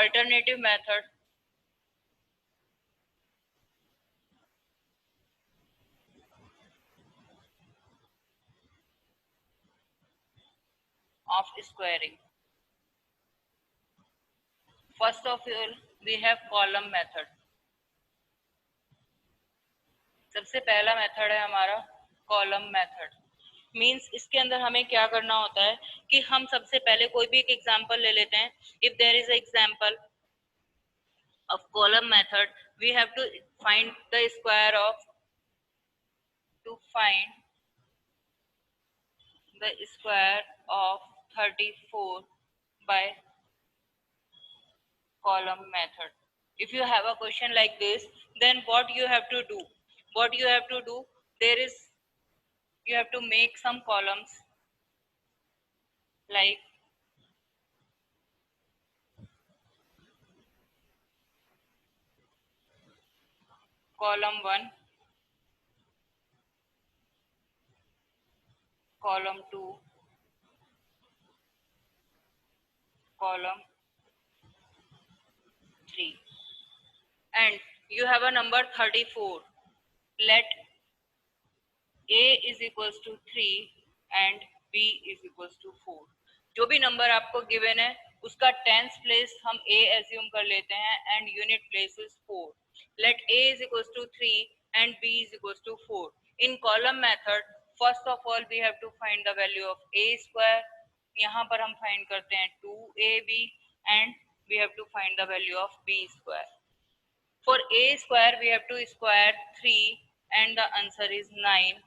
alternative method of squaring. First of all, we have column method. सबसे पहला method है हमारा कॉलम मेथड. मीन्स इसके अंदर हमें क्या करना होता है कि हम सबसे पहले कोई भी एक एग्जांपल ले लेते हैं. If there is example of column method, we have to find the square of to find the square of 34 by column method. If you have a question like this, then what you have to do? What you have to do? There is, you have to make some columns like column 1, column 2, column 3, and you have a number 34. Let a is equals to 3 and b is equals to 4. जो भी number आपको given है उसका tens place हम a assume कर लेते हैं and unit place is 4. Let a is equals to 3 and b is equals to 4. In column method, first of all we have to find the value of a square. यहाँ पर हम find करते हैं 2ab and we have to find the value of b square. For a square we have to square 3 and the answer is 9.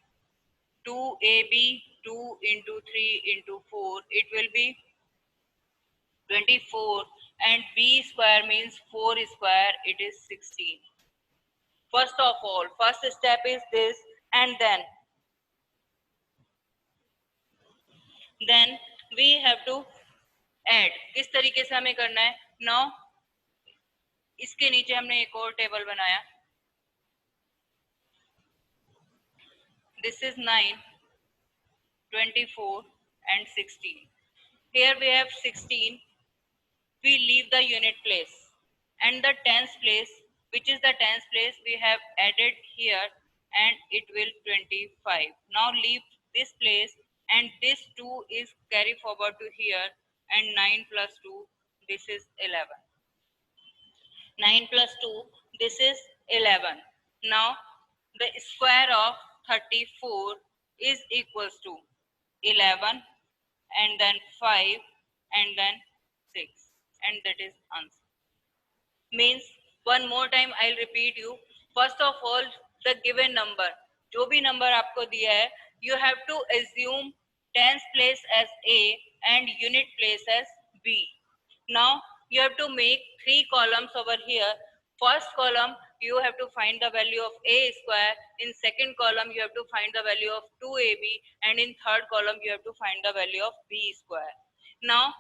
2ab, 2 into 3 into 4, it will be 24, and b square means 4 square, it is 16. First of all, first step is this, and then we have to add. किस तरीके से हमें करना है? Now इसके नीचे हमने एक और टेबल बनाया. This is 9, 24 and 16. Here we have 16. We leave the unit place and the tens place, which is the tens place, we have added here and it will 25. Now leave this place and this 2 is carry forward to here and 9 plus 2, this is 11. 9 plus 2, this is 11. Now the square of 34 is equals to 11 and then 5 and then 6, and that is answer. Means one more time I'll repeat you. First of all, the given number, जो भी number आपको दिया है, you have to assume tens place as a and unit place as b. Now you have to make 3 columns over here. First column you have to find the value of a square. In second column you have to find the value of 2ab, and in third column you have to find the value of b square. Now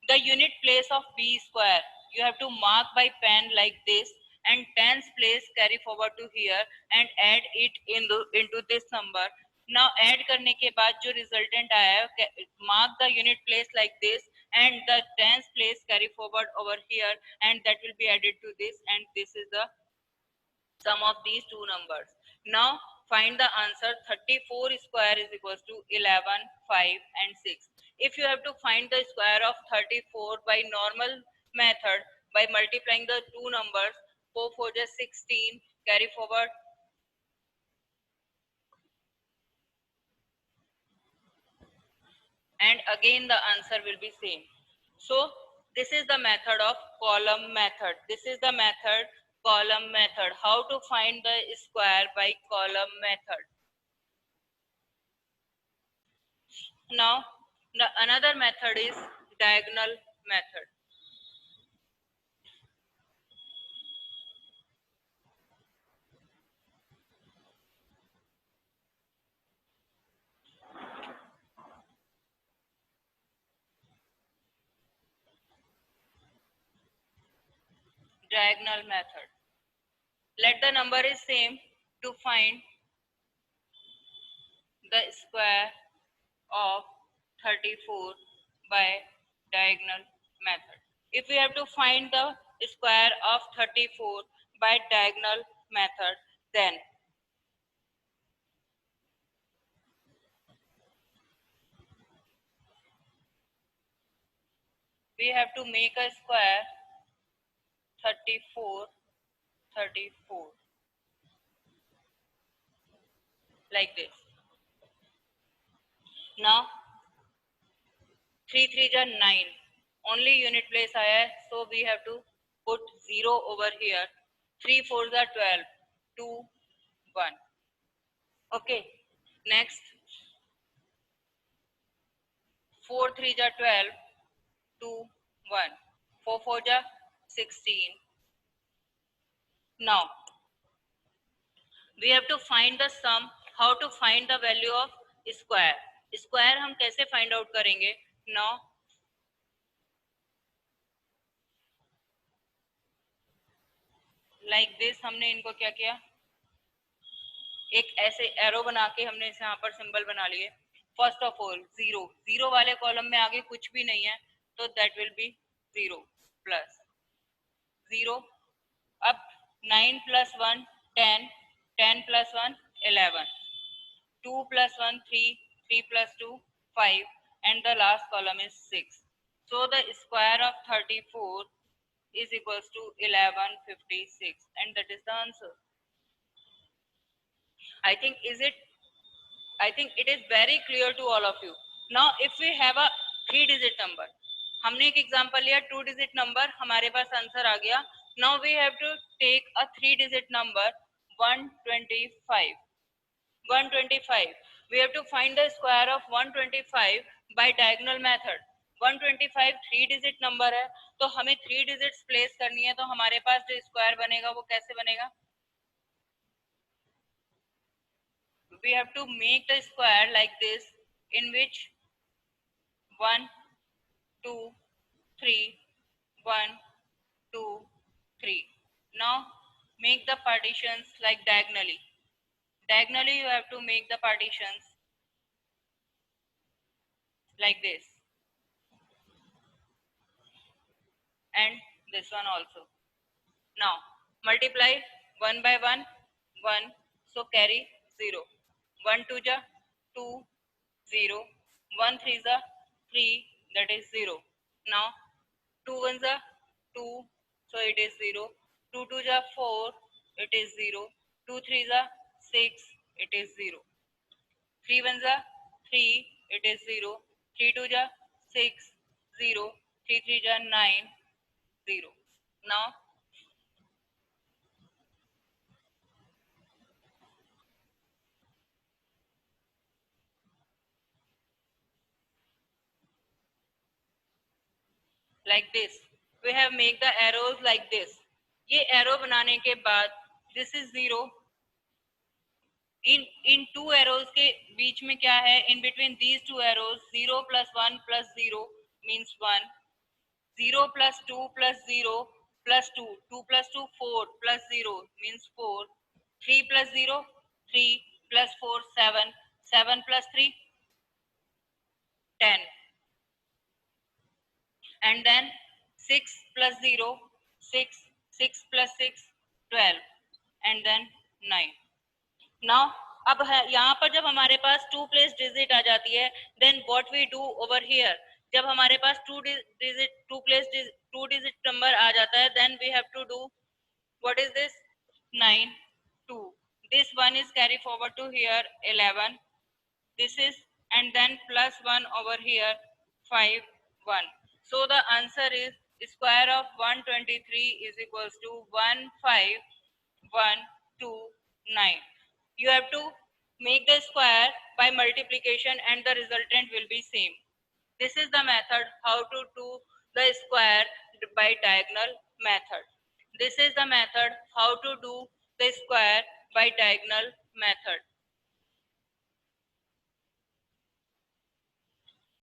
the unit place of b square you have to mark by pen like this, and tens place carry forward to here and add it into this number. Now add करने के बाद जो resultant आया है, mark the unit place like this and the tens place carry forward over here, and that will be added to this, and this is the sum of these two numbers. Now find the answer. 34 square is equals to 11, 5 and 6. If you have to find the square of 34 by normal method, by multiplying the two numbers, 4 4 is 16, carry forward, and again the answer will be same. So this is the method of column method. This is the method column method. How to find the square by column method. Now another method is diagonal method. Diagonal method. Let the number is same to find the square of 34 by diagonal method. If we have to find the square of 34 by diagonal method, then we have to make a square 34, 34 like this. Now 3 3 are 9. Only unit place आया है, so we have to put 0 over here. 3 4 are 12. 2 1. Okay. Next 4 3 are 12. 2 1. 4 4 are 16. Now we have to find the sum. How to find the value of square? Square हम कैसे find out करेंगे? Now like this हमने इनको क्या किया, एक ऐसे arrow बना के हमने इसे यहाँ पर सिंबल बना लिए. फर्स्ट ऑफ ऑल 0 0 वाले कॉलम में आगे कुछ भी नहीं है, तो दैट विल बी 0 प्लस 0. अब 9 plus 1 10, 10 plus 1 11, 2 plus 1 3, 3 plus 2 5, and the last column is 6. So the square of 34 is equals to 1156, and that is the answer. I think it is very clear to all of you. Now if we have a 3-digit number, हमने एक example लिया 2-digit number, हमारे पास answer आ गया. Now we have to take a 3-digit number 125. 125. We have to find the square of 125 by diagonal method. 125 3-digit number है, तो हमें 3 digits place करनी है, तो हमारे पास जो स्क्वायर बनेगा वो कैसे बनेगा? We have to make the square like this, in which 1 2 3 1 2 3. Now make the partitions like diagonally. Diagonally you have to make the partitions like this, and this one also. Now multiply 1 by 1 1, so carry 0. 1 2 ja 2 0, 1 3 ja 3, that is 0. Now 2 1 ja 2, so it is 0. 2 2 ja 4, it is 0. 2 3 ja 6, it is 0. 3 1 ja 3, it is 0. 3 2 ja 6, 0. 3 3 ja 9, 0. Now like this, we have make the arrows like this. ये arrow बनाने के बाद this is 0. in two arrows के बीच में क्या है? In between these two arrows 0 plus 1 plus 0 means 1. 0 plus 2 plus 0 plus 2. 2 plus 2 4 plus 0 means 4. 3 plus 0 3 plus 4 7. 7 plus 3 10. And then 6 plus 0 6, 6 plus 6 12, and then 9. Now अब है यहाँ पर जब हमारे पास 2 प्लेस डिजिट आ जाती है, then what we do over here, जब हमारे पास 2 डिजिट नंबर आ जाता है, then we have to do what is this 9 2. This one is carry forward to here 11. This is, and then plus 1 over here 5 1. So the answer is square of 123 is equals to 15129. You have to make the square by multiplication and the resultant will be same. This is the method how to do the square by diagonal method. This is the method how to do the square by diagonal method.